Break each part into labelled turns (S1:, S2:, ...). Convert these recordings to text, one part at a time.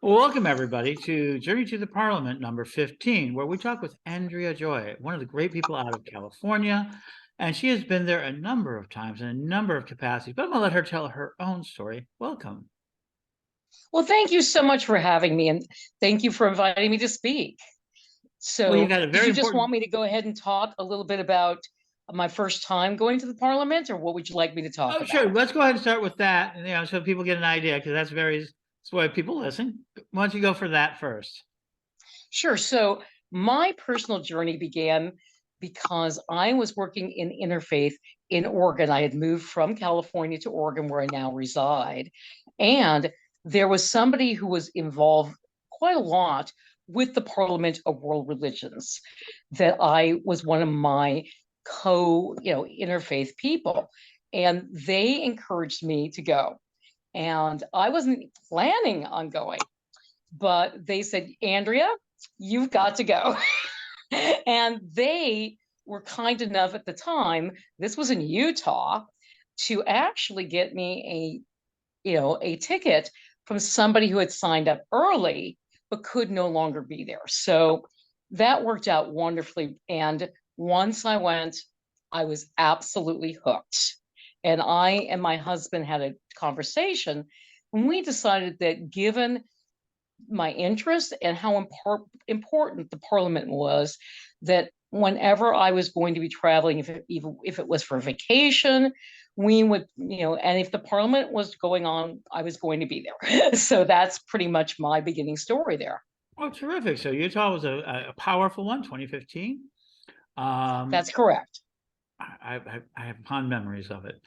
S1: Well, welcome everybody to Journey to the Parliament number 15, where we talk with Andrea Joy, one of the great people out of California. And she has been there a number of times in a number of capacities, but I'm going to let her tell her own story. Welcome.
S2: Well, thank you so much for having me, and thank you for inviting me to speak.
S1: Well, you
S2: So,
S1: got a
S2: did
S1: very
S2: you just
S1: important.
S2: want me to go ahead and talk a little bit about my first time going to the Parliament, or what would you like me to talk
S1: Oh, sure.
S2: about?
S1: Let's go ahead and start with that, and so people get an idea, because that's why people listen. Why don't you go for that first?
S2: Sure. So, my personal journey began because I was working in interfaith in Oregon. I had moved from California to Oregon, where I now reside. And there was somebody who was involved quite a lot with the Parliament of World Religions, that I was one of my interfaith people. And they encouraged me to go. And I wasn't planning on going, but they said, Andrea, you've got to go. And they were kind enough at the time, this was in Utah, to actually get me a ticket from somebody who had signed up early but could no longer be there. So that worked out wonderfully. And once I went, I was absolutely hooked. And I and my husband had a conversation, and we decided that given my interest and how important the parliament was, that whenever I was going to be traveling, even if it was for vacation, we would, and if the parliament was going on, I was going to be there. So that's pretty much my beginning story there.
S1: Oh, terrific. So Utah was a powerful one, 2015. Um,
S2: That's correct.
S1: I have fond memories of it.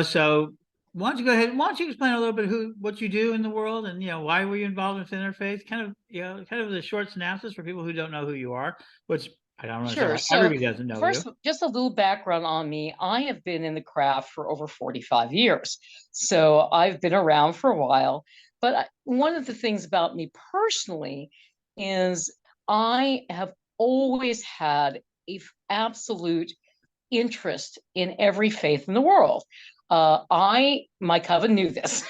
S1: So why don't you go ahead? Why don't you explain a little bit what you do in the world, and why were you involved with interfaith? Kind of the short synopsis for people who don't know who you are, which I don't understand
S2: Sure.
S1: why
S2: So,
S1: everybody doesn't know you.
S2: first, just a little background on me. I have been in the craft for over 45 years. So, I've been around for a while. But one of the things about me personally is I have always had a absolute interest in every faith in the world. My coven knew this.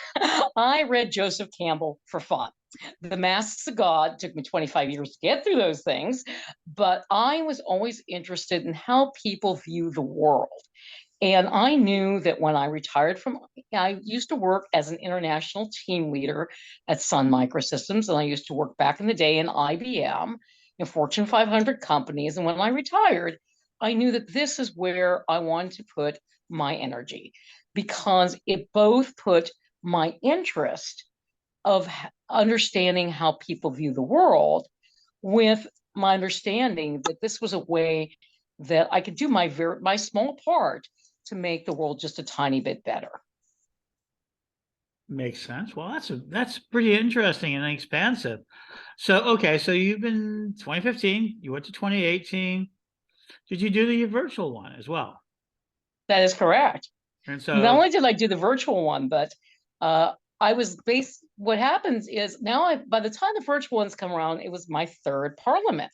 S2: I read Joseph Campbell for fun. The Masks of God took me 25 years to get through those things, but I was always interested in how people view the world. And I knew that when I retired I used to work as an international team leader at Sun Microsystems, and I used to work back in the day in IBM, in Fortune 500 companies. And when I retired, I knew that this is where I wanted to put my energy, because it both put my interest of understanding how people view the world with my understanding that this was a way that I could do my small part to make the world just a tiny bit better.
S1: Makes sense. Well, that's pretty interesting and expansive. So okay, so you've been 2015. You went to 2018. Did you do the virtual one as well?
S2: That is correct.
S1: And
S2: Not
S1: so,
S2: only did I do the virtual one, but uh, I was based. What happens is now, by the time the virtual ones come around, it was my third parliament.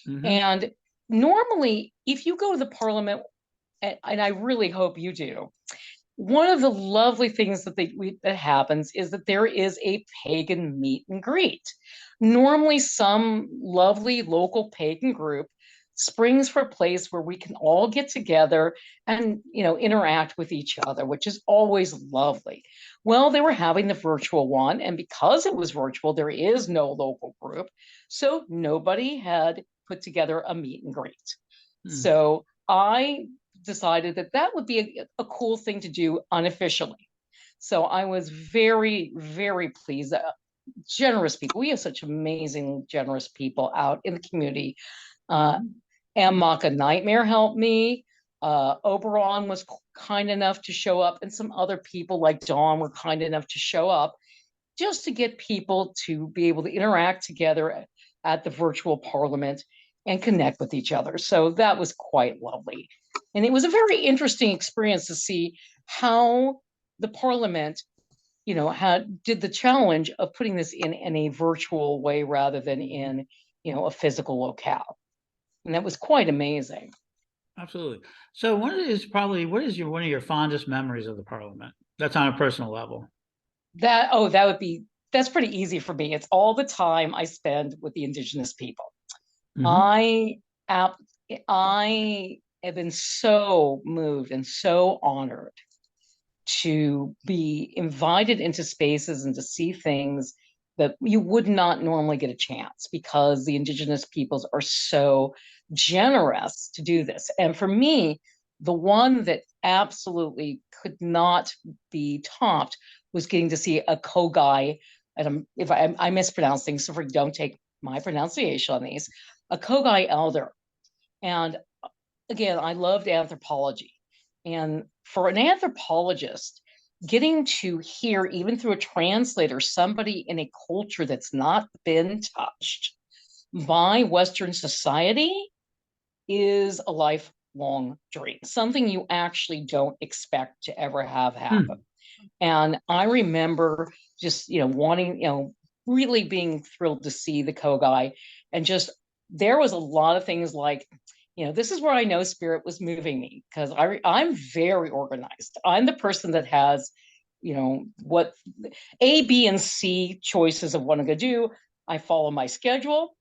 S1: mhm.
S2: And normally, if you go to the parliament, and I really hope you do, one of the lovely things that happens is that there is a pagan meet and greet. Normally, some lovely local pagan group springs for a place where we can all get together and interact with each other, which is always lovely. Well, they were having the virtual one, and because it was virtual, there is no local group, so nobody had put together a meet and greet.
S1: Mm.
S2: So I decided that that would be a cool thing to do unofficially. So I was very, very pleased. Generous people. We have such amazing, generous people out in the community. Uh,
S1: Mhm.
S2: and Maka Nightmare helped me. Oberon was kind enough to show up, and some other people like Dawn were kind enough to show up, just to get people to be able to interact together at the virtual parliament and connect with each other. So that was quite lovely. And it was a very interesting experience to see how the parliament, had did the challenge of putting this in a virtual way rather than in, a physical locale. And that was quite amazing.
S1: Absolutely. So what is one of your fondest memories of the parliament? That's on a personal level.
S2: That would be That's pretty easy for me. It's all the time I spend with the indigenous people.
S1: Hmm.
S2: I ab- I have been so moved and so honored to be invited into spaces and to see things that you would not normally get a chance because the indigenous peoples are so generous to do this. And for me, the one that absolutely could not be topped was getting to see a Kogai. And if I mispronounce things, so don't take my pronunciation on these, a Kogai elder. And again, I loved anthropology. And for an anthropologist, getting to hear, even through a translator, somebody in a culture that's not been touched by Western society is a lifelong dream, something you actually don't expect to ever have happen.
S1: Hmm.
S2: And I remember just, wanting, really being thrilled to see the Kogai. And just, there was a lot of things like, this is where I know spirit was moving me because I'm very organized. I'm the person that has, what A, B, and C choices of what I'm going to do. I follow my schedule.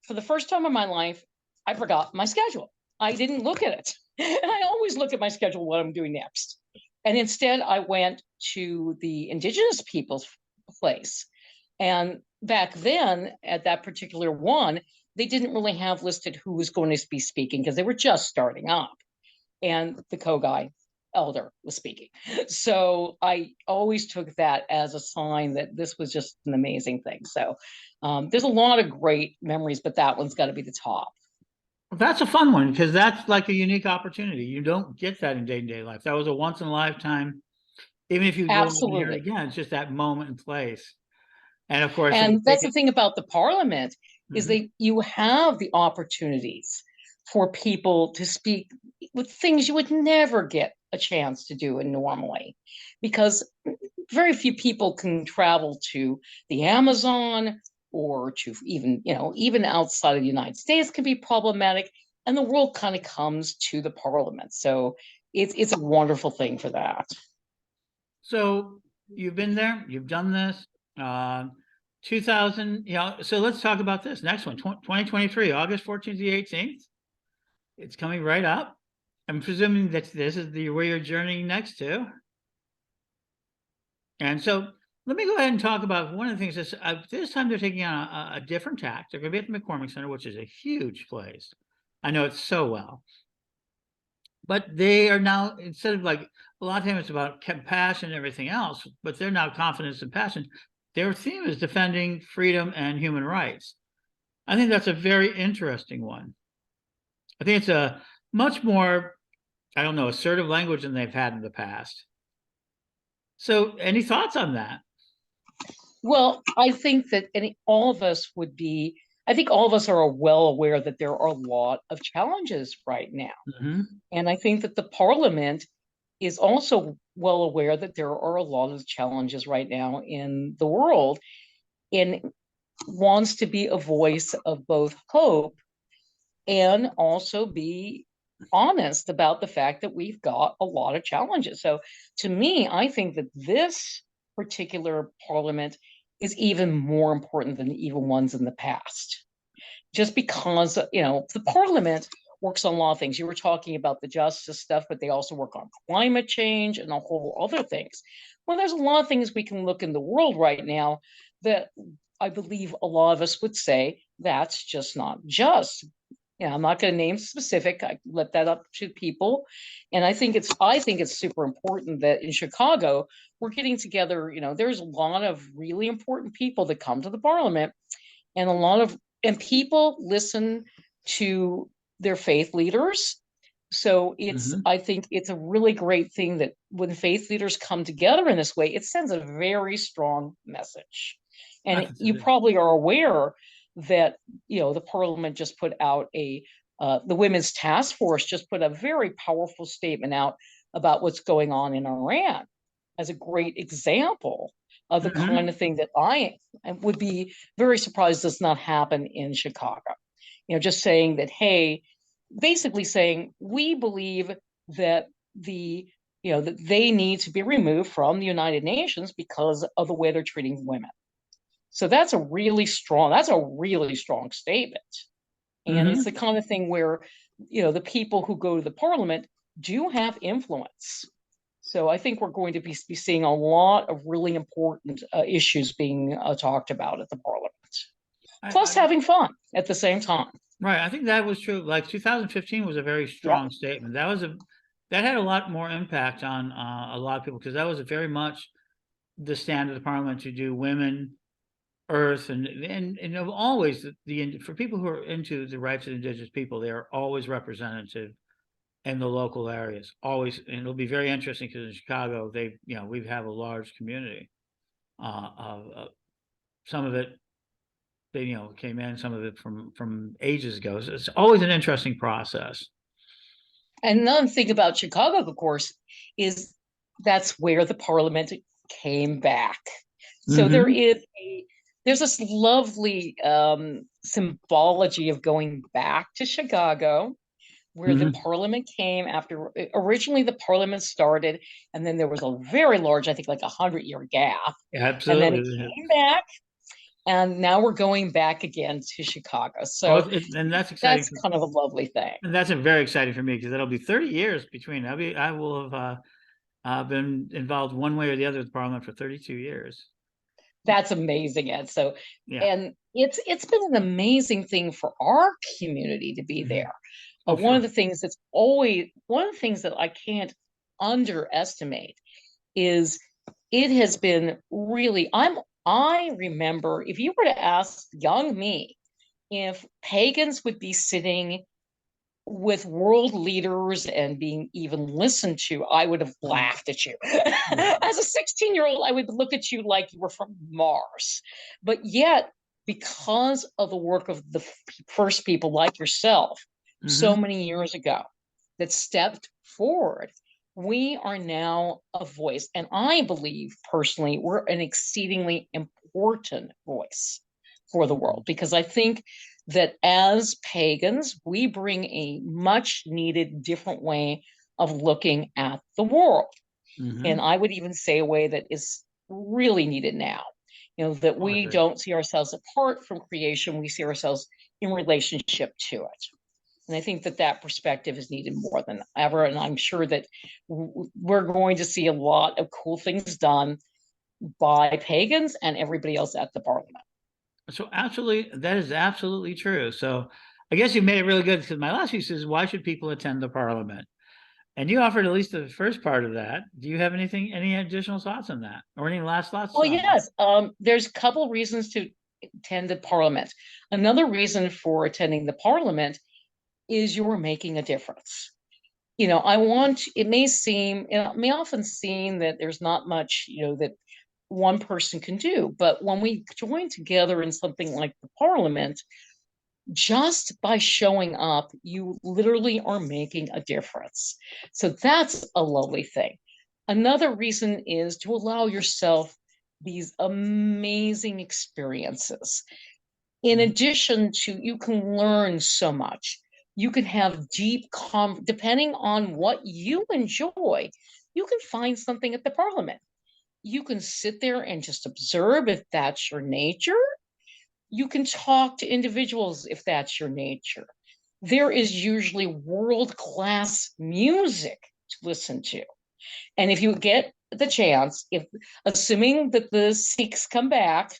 S2: For the first time in my life, I forgot my schedule. I didn't look at it. And I always look at my schedule, what I'm doing next. And instead, I went to the indigenous people's place. And back then, at that particular one, they didn't really have listed who was going to be speaking because they were just starting up. And the Kogai elder was speaking. So I always took that as a sign that this was just an amazing thing. So there's a lot of great memories, but that one's got to be the top.
S1: That's a fun one because that's like a unique opportunity. You don't get that in day-to-day life. That was a once in a lifetime. Even if you go over and hear it
S2: Absolutely.
S1: again, it's just that moment and place. And of course,
S2: And
S1: they
S2: that's the thing about the parliament is
S1: Mhm.
S2: that you have the opportunities for people to speak with things you would never get a chance to do normally because very few people can travel to the Amazon or to even, even outside of the United States can be problematic. And the world kind of comes to the parliament. So it's a wonderful thing for that.
S1: So you've been there, you've done this. 2000, so let's talk about this next one, 2023, August 14th to the 18th. It's coming right up. I'm presuming that this is the where you're journeying next to. And so let me go ahead and talk about one of the things this time they're taking on a different tack. They're going to be at the McCormick Center, which is a huge place. I know it so well. But they are now, instead of like a lot of times it's about compassion and everything else, but they're now confidence and passion. Their theme is defending freedom and human rights. I think that's a very interesting one. I think it's a much more, I don't know, assertive language than they've had in the past. So, any thoughts on that?
S2: Well, I think that all of us would be, I think all of us are well aware that there are a lot of challenges right now.
S1: Hmm.
S2: And I think that the parliament is also well aware that there are a lot of challenges right now in the world and wants to be a voice of both hope and also be honest about the fact that we've got a lot of challenges. So to me, I think that this particular parliament is even more important than even ones in the past. Just because, the parliament works on a lot of things. You were talking about the justice stuff, but they also work on climate change and a whole other things. Well, there's a lot of things we can look in the world right now that I believe a lot of us would say that's just not just. I'm not going to name specific. I let that up to people. And I think it's super important that in Chicago, we're getting together. There's a lot of really important people that come to the parliament and people listen to their faith leaders. So
S1: Hmm.
S2: I think it's a really great thing that when faith leaders come together in this way, it sends a very strong message.
S1: I
S2: And
S1: think so
S2: you
S1: too.
S2: probably are aware that, the parliament just put out the women's task force just put a very powerful statement out about what's going on in Iran as a great example of the kind
S1: Hmm.
S2: of thing that I would be very surprised does not happen in Chicago. Just saying that, hey, basically saying we believe that that they need to be removed from the United Nations because of the way they're treating women. So that's a really strong statement. And it's the
S1: Hmm.
S2: kind of thing where, the people who go to the parliament do have influence. So I think we're going to be seeing a lot of really important issues being talked about at the parliament, plus
S1: I,
S2: having fun at the same time.
S1: right. I think that was true. Like 2015 was a very
S2: Yep.
S1: strong statement. That had a lot more impact on a lot of people because that was very much the stand of the parliament to do women, earth, and always for people who are into the rights of indigenous people, they are always representative in the local areas. Always, and it'll be very interesting because in Chicago, we have a large community. Of some of it they came in, some of it from ages ago. So it's always an interesting process.
S2: And another thing about Chicago, of course, is that's where the parliament came back. So
S1: Hmm.
S2: there's this lovely symbology of going back to Chicago, where the
S1: Hmm.
S2: parliament came after originally the parliament started, and then there was a very large, I think like 100-year gap, and then it
S1: Absolutely. Yeah.
S2: came back, and now we're going back again to Chicago.
S1: Oh,
S2: So
S1: and that's exciting.
S2: that's kind of a lovely thing.
S1: And that's a very exciting for me because that'll be 30 years between. I will have been involved one way or the other with Parliament for 32 years.
S2: That's amazing, Ed. So,
S1: Yeah.
S2: and it's been an amazing thing for our community to be
S1: Hmm.
S2: there.
S1: Oh, sure.
S2: One of the things that I can't underestimate is it has been really, I remember if you were to ask young me if pagans would be sitting with world leaders and being even listened to, I would have
S1: Mhm.
S2: laughed at you.
S1: Yeah.
S2: As a 16-year-old, I would look at you like you were from Mars. But yet, because of the work of the first people like yourself so
S1: Hmm.
S2: many years ago that stepped forward, we are now a voice. And I believe personally, we're an exceedingly important voice for the world because I think that as pagans, we bring a much needed different way of looking at the world. And
S1: Hmm.
S2: I would even say a way that is really needed now. That
S1: Oh, I
S2: we
S1: agree.
S2: don't see ourselves apart from creation, we see ourselves in relationship to it. And I think that that perspective is needed more than ever. And I'm sure that we're going to see a lot of cool things done by pagans and everybody else at the parliament.
S1: So absolutely, that is absolutely true. So I guess you made it really good because my last piece is why should people attend the Parliament? And you offered at least the first part of that. Do you have any additional thoughts on that, or any last thoughts
S2: Well,
S1: on that?
S2: yes, there's a couple reasons to attend the parliament. Another reason for attending the parliament is you're making a difference. It may seem, it may often seem that there's not much, that one person can do. But when we join together in something like the parliament, just by showing up, you literally are making a difference. So that's a lovely thing. Another reason is to allow yourself these amazing experiences. In
S1: Mhm.
S2: addition to, you can learn so much. You can have depending on what you enjoy, you can find something at the parliament. You can sit there and just observe if that's your nature. You can talk to individuals if that's your nature. There is usually world class music to listen to. And if you get the chance, if assuming that the Sikhs come back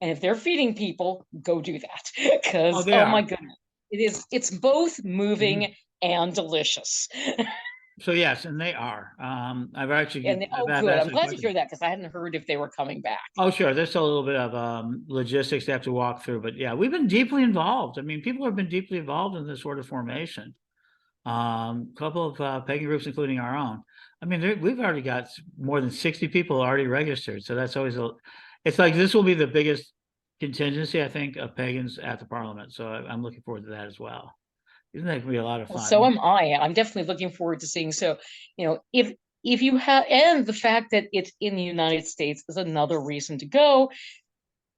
S2: and if they're feeding people, go do that.
S1: Oh,
S2: Because,
S1: they
S2: oh my
S1: are.
S2: goodness, it's both moving
S1: Mhm.
S2: and delicious.
S1: So yes, and they are.
S2: Oh,
S1: I've
S2: good. I'm
S1: actually
S2: glad to
S1: talked to
S2: hear
S1: them.
S2: that because I hadn't heard if they were coming back.
S1: Oh, sure. There's still a little bit of logistics they have to walk through, but yeah, we've been deeply involved. I mean, people have been deeply involved in this sort of formation. A couple of pagan groups, including our own. I mean, we've already got more than 60 people already registered. So that's always it's like this will be the biggest contingency, I think, of pagans at the parliament. So I'm looking forward to that as well. Isn't that going to be a lot of
S2: Well, so
S1: fun?
S2: am I. I'm definitely looking forward to seeing. So, if you have, and the fact that it's in the United States is another reason to go.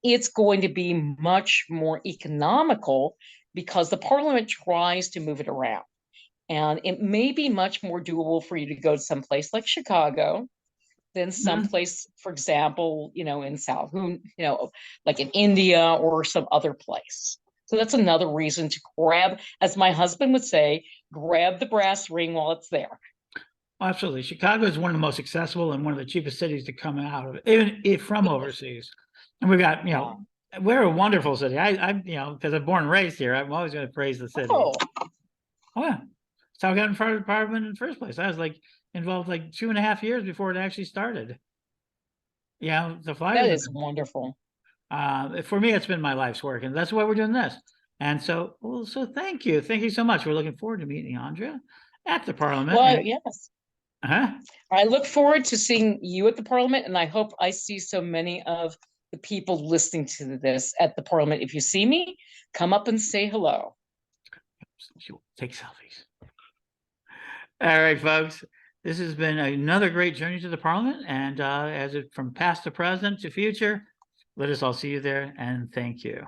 S2: It's going to be much more economical because the parliament tries to move it around. And it may be much more doable for you to go to some place like Chicago than
S1: Mhm.
S2: someplace, for example, in South, like in India or some other place. So that's another reason to grab, as my husband would say, grab the brass ring while it's there.
S1: Absolutely. Chicago is one of the most accessible and one of the cheapest cities to come out of, even if from overseas. And we got, we're a wonderful city. I'm, because I'm born and raised here, I'm always going to praise the city.
S2: Oh,
S1: Oh, yeah. That's how I got in front of the department in the first place. I was like involved like 2.5 years before it actually started. Yeah, the
S2: that
S1: flyers.
S2: is wonderful.
S1: For me, it's been my life's work, and that's why we're doing this. And so, well, so thank you so much. We're looking forward to meeting Andrea at the Parliament.
S2: Well,
S1: And,
S2: yes.
S1: huh?
S2: I look forward to seeing you at the Parliament, and I hope I see so many of the people listening to this at the Parliament. If you see me, come up and say hello.
S1: She'll take selfies. All right, folks. This has been another great journey to the Parliament, and as it from past to present to future, let us all see you there, and thank you.